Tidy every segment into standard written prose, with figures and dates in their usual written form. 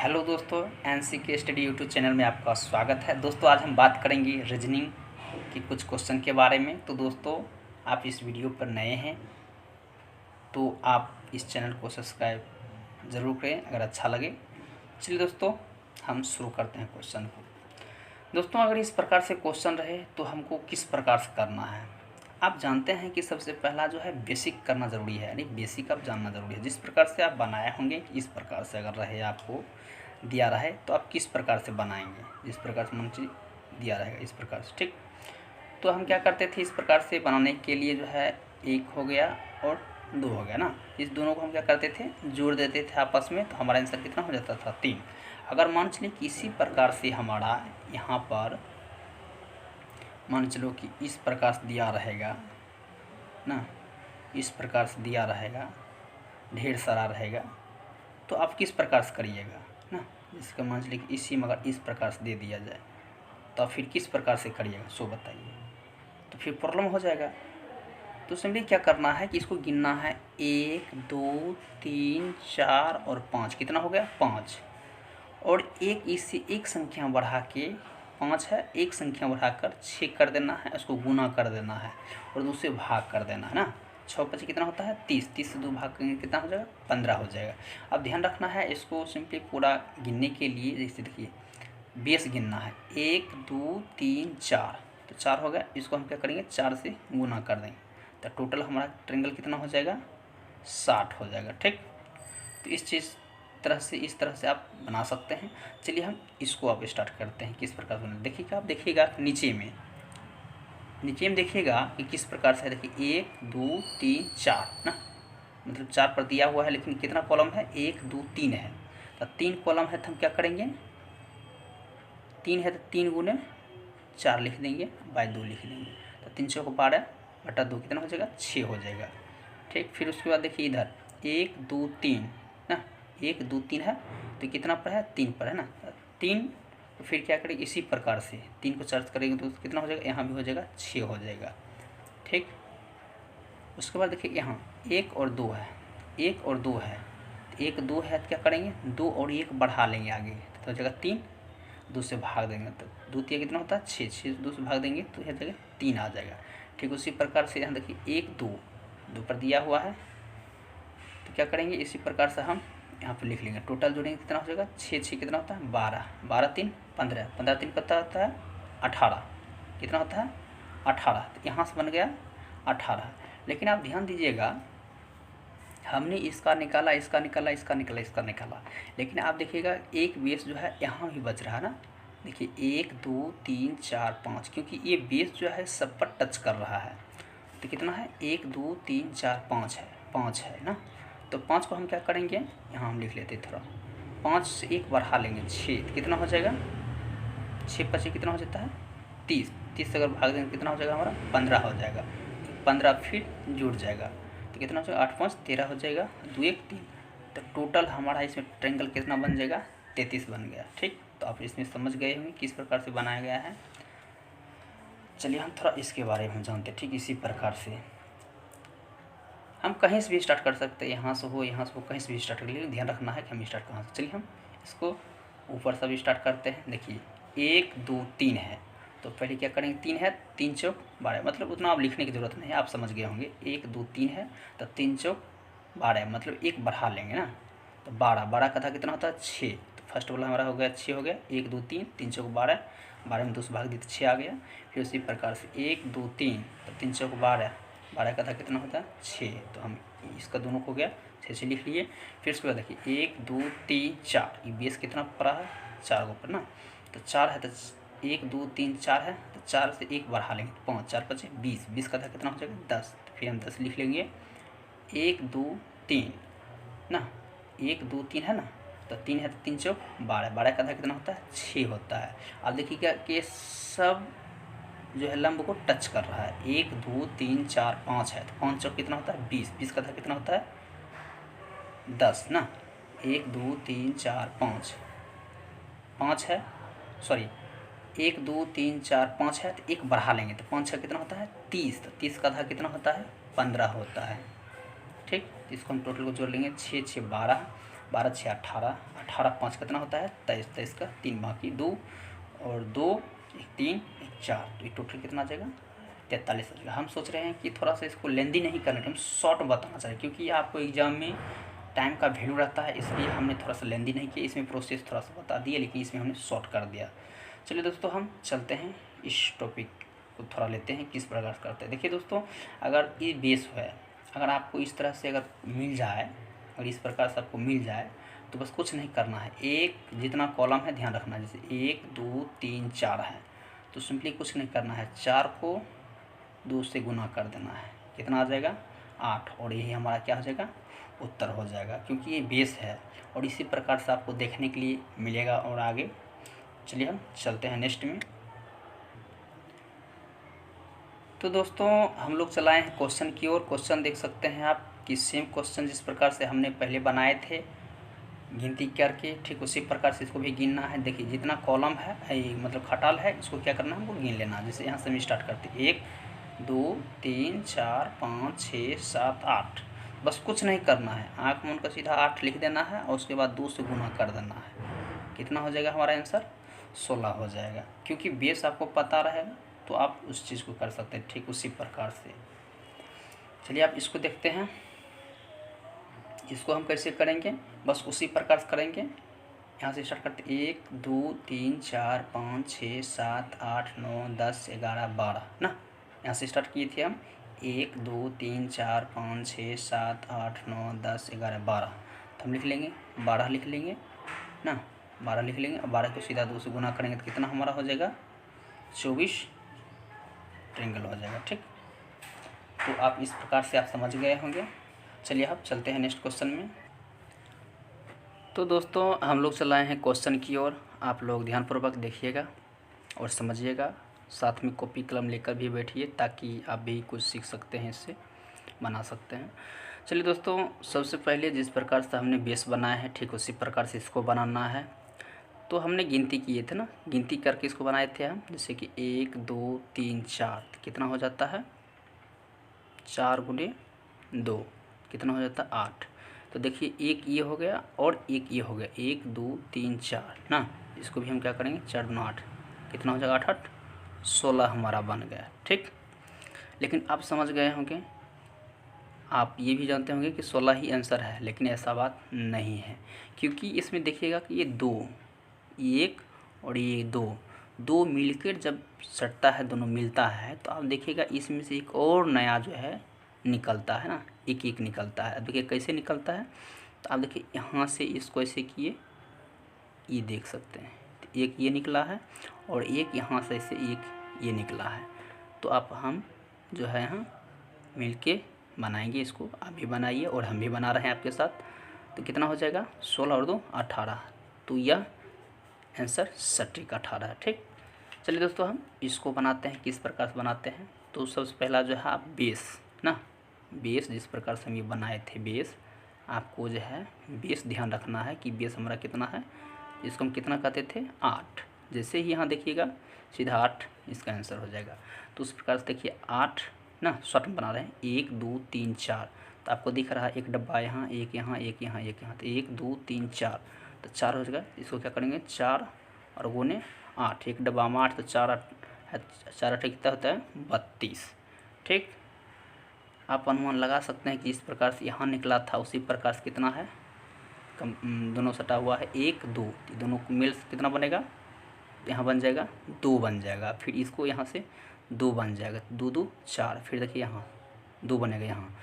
Hello दोस्तों, एनसीके study YouTube channel में आपका स्वागत है। दोस्तों आज हम बात करेंगे रीजनिंग के कुछ क्वेश्चन के बारे में। तो दोस्तों आप इस वीडियो पर नए हैं तो आप इस चैनल को सब्सक्राइब ज़रूर करें अगर अच्छा लगे। चलिए दोस्तों हम शुरू करते हैं क्वेश्चन को। दोस्तों अगर इस प्रकार से क्वेश्चन रहे तो हमको किस प्रकार से करना है। आप जानते हैं कि सबसे पहला जो है बेसिक करना ज़रूरी है, यानी बेसिक आप जानना ज़रूरी है। जिस प्रकार से आप बनाए होंगे इस प्रकार से अगर रहे, आपको दिया रहे तो आप किस प्रकार से बनाएंगे, जिस प्रकार से मंची दिया रहेगा इस प्रकार से। ठीक, तो हम क्या करते थे, इस प्रकार से बनाने के लिए जो है एक हो गया और दो हो गया ना, इस दोनों को हम क्या करते थे, जोड़ देते थे आपस में, तो हमारा आंसर कितना हो जाता था, 3। अगर मान चलिए किसी प्रकार से हमारा यहाँ पर मान चलो कि इस प्रकार से दिया रहेगा ना, इस प्रकार से दिया रहेगा, ढेर सारा रहेगा, तो आप किस प्रकार से करिएगा ना। जिसका मान चलिए कि इसी मगर इस प्रकार से दे दिया जाए तो आप फिर किस प्रकार से करिएगा, सो बताइए, तो फिर प्रॉब्लम हो जाएगा। तो सिंपली क्या करना है कि इसको गिनना है, 1 2 3 4 और 5, कितना हो गया 5। और एक इससे एक संख्या बढ़ा के 5 है, एक संख्या बढ़ाकर 6 कर देना है, उसको गुना कर देना है और दूसरे भाग कर देना है ना। 6 5 कितना होता है 30, 30 से 2 भाग करेंगे कितना हो जाएगा 15 हो जाएगा। अब ध्यान रखना है इसको सिंपली पूरा गिनने के लिए, जैसे देखिए बेस गिनना है, 1 2 3 4, तो 4 हो गया, इसको हम क्या करेंगे 4 से गुना कर देंगे, तो टोटल हमारा ट्रायंगल कितना हो जाएगा 60 हो जाएगा। ठीक, तो इस तरह से आप बना सकते हैं। चलिए हम इसको अब स्टार्ट करते हैं किस प्रकार से बना। देखिएगा, आप देखिएगा नीचे में देखिएगा कि किस प्रकार से है। देखिए 1 2 3 4 ना, मतलब 4 पर दिया हुआ है, लेकिन कितना कॉलम है 1 2 3 है, तो 3 कॉलम है, तो हम क्या करेंगे 3 है तो 3 गुने 4 लिख देंगे, बाय 2 लिख देंगे, तो 3 चौक 12 बटा 2 कितना हो जाएगा 6 हो जाएगा। ठीक, फिर उसके बाद देखिए इधर 1 2 3 ना, 1 2 3 है तो कितना पर है 3 पर है ना, 3, तो फिर क्या करेंगे इसी प्रकार से 3 को चार्ज करेंगे तो कितना हो जाएगा, यहाँ भी हो जाएगा 6 हो जाएगा। ठीक, उसके बाद देखिए यहाँ 1 और 2 है, 1 और 2 है, 1 2 है तो क्या करेंगे 2 और 1 बढ़ा लेंगे आगे, तो हो जाएगा 3, 2 से भाग देंगे तो 2 3 कितना होता है 6, 6 2 से भाग देंगे तो यह जगह 3 आ जाएगा। ठीक, उसी प्रकार से यहाँ देखिए 1 2 2 पर दिया हुआ है, तो क्या करेंगे इसी प्रकार से हम यहाँ पर लिख लेंगे, टोटल जोड़ेंगे कितना हो जाएगा 6 6 कितना होता है 12, 12 3 15, 15 3 कितना होता है 18, कितना होता है 18, तो यहाँ से बन गया 18। लेकिन आप ध्यान दीजिएगा, हमने इसका निकाला, इसका निकाला, इसका निकाला, इसका निकाला, लेकिन आप देखिएगा एक बेस जो है यहाँ भी बच रहा है ना। देखिए 1 2 3 4 5, क्योंकि ये बेस जो है सब पर टच कर रहा है, तो कितना है 1 2 3 4 5 है, 5 है ना। तो 5 को हम क्या करेंगे, यहाँ हम लिख लेते हैं थोड़ा, 5 से 1 बढ़ा लेंगे 6, तो कितना हो जाएगा 6 5 कितना हो जाता है 30, 30 से अगर भाग देंगे कितना हो जाएगा हमारा 15 हो जाएगा, 15 फिर जुड़ जाएगा, तो कितना हो जाएगा 8 5 13 हो जाएगा, 2 1 3, तो टोटल हमारा इसमें ट्रायंगल कितना बन जाएगा 33 बन गया। ठीक, तो आप इसमें समझ गए होंगे किस प्रकार से बनाया गया है। चलिए हम थोड़ा इसके बारे में जानते हैं। ठीक, इसी प्रकार से हम कहीं से भी स्टार्ट कर सकते हैं, यहाँ से हो कहीं से भी स्टार्ट कर लिए, ध्यान रखना है कि हम स्टार्ट कहाँ से। चलिए हम इसको ऊपर से भी स्टार्ट करते हैं। देखिए 1 2 3 है, तो पहले क्या करेंगे 3 है, 3 चौक 12, मतलब उतना आप लिखने की ज़रूरत नहीं है, आप समझ गए होंगे। 1 2 3 है तो 3 चौक 12, मतलब 1 बढ़ा लेंगे ना, तो 12, 12 का था कितना होता है 6, तो फर्स्ट वाला हमारा हो गया 6 हो गया, 1 2 3, 3 चौक 12, 12 में 2 से भाग दिए तो 6 आ गया। फिर उसी प्रकार से 1 2 3, तो 3 चौक 12, 12 का था कितना होता है 6, तो हम इसका दोनों को हो गया 6 से लिख लिए। फिर उसके बाद देखिए 1 2 3 4, ये बेस कितना पड़ा है 4 के ऊपर ना, तो 4 है तो 1 2 3 4 है, तो 4 से 1 बढ़ा लेंगे, 5 4 5 20, 20 का था कितना हो जाएगा 10, तो फिर हम 10 लिख लेंगे। 1 2 3 ना, 1 2 3 है ना, तो 3 है तो 3 चौक 12, 12 का था कितना होता है 6 होता है। अब देखिए क्या कि सब जो है लंब को टच कर रहा है, 1 2 3 4 5 है, तो 5 चौक कितना होता है 20, 20 का था कितना होता है 10 ना, 1 2 3 4 5, 5 है, सॉरी 1 2 3 4 5 है, तो 1 बढ़ा लेंगे तो 5 का कितना होता है 30, तो 30 का था कितना होता है 15 होता है। ठीक, इसको हम टोटल को जोड़ लेंगे 6 6 12, 12 6 18, 18 5 कितना होता है 23, 23 का 3 बाकी 2 और 2 1 3 1 4, तो ये टोटल कितना आ जाएगा 43 आ जाएगा। हम सोच रहे हैं कि थोड़ा सा इसको लेंदी नहीं करना, हम शॉर्ट बताना चाहिए, क्योंकि आपको एग्जाम में टाइम का वैल्यू रहता है, इसलिए हमने थोड़ा सा लेंदी नहीं किया। इसमें प्रोसेस थोड़ा सा बता दिया, लेकिन इसमें हमने शॉर्ट कर दिया। चलिए दोस्तों, हम चलते हैं इस टॉपिक को थोड़ा लेते हैं किस प्रकार से करते हैं। देखिए दोस्तों, अगर ये बेस है, अगर आपको इस तरह से अगर मिल जाए और इस प्रकार से आपको मिल जाए तो बस कुछ नहीं करना है। एक जितना कॉलम है ध्यान रखना, जैसे 1 2 3 4 है तो सिंपली कुछ नहीं करना है, 4 को 2 से गुना कर देना है, कितना आ जाएगा 8, और यही हमारा क्या हो जाएगा उत्तर हो जाएगा, क्योंकि ये बेस है। और इसी प्रकार से आपको देखने के लिए मिलेगा और आगे। चलिए हम चलते हैं नेक्स्ट में। तो दोस्तों, हम लोग चलाए हैं क्वेश्चन की ओर। क्वेश्चन देख सकते हैं आप कि सेम क्वेश्चन जिस प्रकार से हमने पहले बनाए थे गिनती करके, ठीक उसी प्रकार से इसको भी गिनना है। देखिए जितना कॉलम है मतलब खटाल है, इसको क्या करना है हमको गिन लेना। जैसे यहाँ से हम स्टार्ट करते हैं 1 2 3 4 5 6 7 8, बस कुछ नहीं करना है, आँख मूंद का सीधा 8 लिख देना है और उसके बाद 2 से गुना कर देना है। कितना हो जाएगा हमारा आंसर 16 हो जाएगा। क्योंकि बेस आपको पता रहेगा तो आप उस चीज़ को कर सकते हैं ठीक उसी प्रकार से। चलिए आप इसको देखते हैं, इसको हम कैसे करेंगे, बस उसी प्रकार से करेंगे। यहाँ से स्टार्ट करते 1 2 3 4 5 6 7 8 9 10 11 12 ना, यहाँ से स्टार्ट किए थे हम 1 2 3 4 5 6 7 8 9 10 11 12, तो हम लिख लेंगे 12 लिख लेंगे ना, 12 लिख लेंगे। और 12 को सीधा 2 से गुना करेंगे तो कितना हमारा हो जाएगा 24 ट्रायंगल हो जाएगा। ठीक, तो आप इस प्रकार से आप समझ गए होंगे। चलिए आप चलते हैं नेक्स्ट क्वेश्चन में। तो दोस्तों, हम लोग चलाए हैं क्वेश्चन की ओर, आप लोग ध्यानपूर्वक देखिएगा और समझिएगा, साथ में कॉपी कलम लेकर भी बैठिए ताकि आप भी कुछ सीख सकते हैं, इससे बना सकते हैं। चलिए दोस्तों, सबसे पहले जिस प्रकार से हमने बेस बनाया है ठीक उसी प्रकार से इसको बनाना है। तो हमने गिनती किए थे ना, गिनती करके इसको बनाए थे हम, जैसे कि 1 2 3 4, कितना हो जाता है 4 गुणे 2, कितना हो जाता है 8। तो देखिए एक ये हो गया और एक ये हो गया, 1 2 3 4 ना, इसको भी हम क्या करेंगे 4 गुना 8, कितना हो जाएगा 8 8 16 हमारा बन गया। ठीक, लेकिन आप समझ गए होंगे, आप ये भी जानते होंगे कि 16 ही आंसर है, लेकिन ऐसा बात नहीं है। क्योंकि इसमें देखिएगा कि ये 2 1 और ये 2 मिलकर जब सटता है, दोनों मिलता है, तो आप देखिएगा इसमें से एक और नया जो है निकलता है ना, एक एक निकलता है। अब देखिए कैसे निकलता है, तो आप देखिए यहाँ से इसको ऐसे किए, ये देख सकते हैं, तो एक ये निकला है और एक यहाँ से ऐसे एक ये निकला है। तो आप हम जो है यहाँ मिलके बनाएंगे, इसको आप भी बनाइए और हम भी बना रहे हैं आपके साथ। तो कितना हो जाएगा 16 और 2 18, तो यह आंसर सटीक 18 है। ठीक, चलिए दोस्तों, हम इसको बनाते हैं, किस प्रकार से बनाते हैं। तो सबसे पहला जो है आप बेस ना, बेस जिस प्रकार से हम ये बनाए थे बेस, आपको जो है बेस ध्यान रखना है कि बेस हमारा कितना है, इसको हम कितना कहते थे 8। जैसे ही यहाँ देखिएगा सीधा 8 इसका आंसर हो जाएगा। तो उस प्रकार से देखिए 8 ना, शॉर्ट में बना रहे हैं 1 2 3 4, तो आपको दिख रहा है एक डब्बा यहाँ, एक यहाँ, एक यहाँ, एक यहाँ, तो 1 2 3 4, तो 4 हो जाएगा। इसको क्या करेंगे 4 और गुने 8, एक डब्बा में 8, तो 4 8 कितना होता है 32। ठीक, आप अनुमान लगा सकते हैं कि इस प्रकार से यहाँ निकला था उसी प्रकार से कितना है दोनों सटा हुआ है 1 2, दोनों को मिल कितना बनेगा, यहाँ बन जाएगा 2 बन जाएगा, फिर इसको यहाँ से 2 बन जाएगा, 2 2 4, फिर देखिए यहाँ 2 बनेगा यहाँ,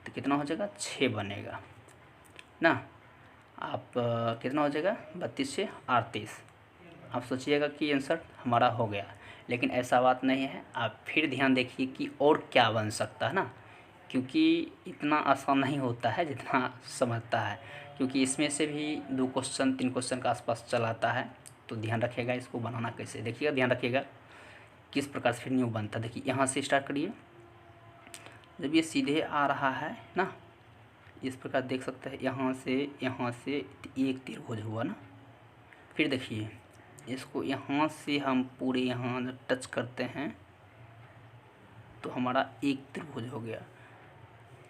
तो कितना हो जाएगा 6 बनेगा ना। आप कितना हो जाएगा 32 से 38। आप सोचिएगा कि आंसर हमारा हो गया, लेकिन ऐसा बात नहीं है। आप फिर ध्यान देखिए कि और क्या बन सकता है ना, क्योंकि इतना आसान नहीं होता है जितना समझता है, क्योंकि इसमें से भी 2 क्वेश्चन 3 क्वेश्चन का आसपास चलाता है। तो ध्यान रखिएगा इसको बनाना कैसे, देखिएगा ध्यान रखिएगा किस प्रकार से फिर न्यू बनता है। देखिए यहाँ से स्टार्ट करिए, जब ये सीधे आ रहा है ना, इस प्रकार देख सकते हैं यहाँ से एक त्रिभुज हुआ ना। फिर देखिए इसको यहाँ से हम पूरे यहाँ टच करते हैं तो हमारा एक त्रिभुज हो गया,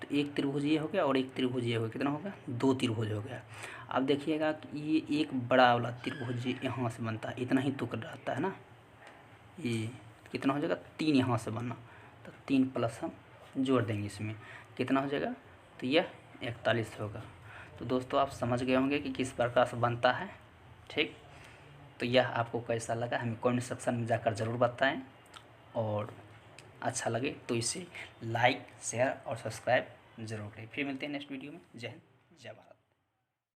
तो एक त्रिभुज ये हो गया और एक त्रिभुज ये हो गया, कितना हो गया 2 त्रिभुज हो गया। अब देखिएगा कि ये एक बड़ा वाला त्रिभुज यहाँ से बनता है, इतना ही तुक रहता है ना। ये कितना हो जाएगा, 3 यहाँ से बना, तो 3 प्लस हम जोड़ देंगे इसमें, कितना हो जाएगा, तो यह 41 होगा। तो दोस्तों आप समझ गए होंगे कि किस प्रकार से बनता है। ठीक, तो यह आपको कैसा लगा हमें कमेंट सेक्शन में जाकर ज़रूर बताएं, और अच्छा लगे तो इसे लाइक, शेयर और सब्सक्राइब ज़रूर करें। फिर मिलते हैं नेक्स्ट वीडियो में। जय हिंद, जय भारत।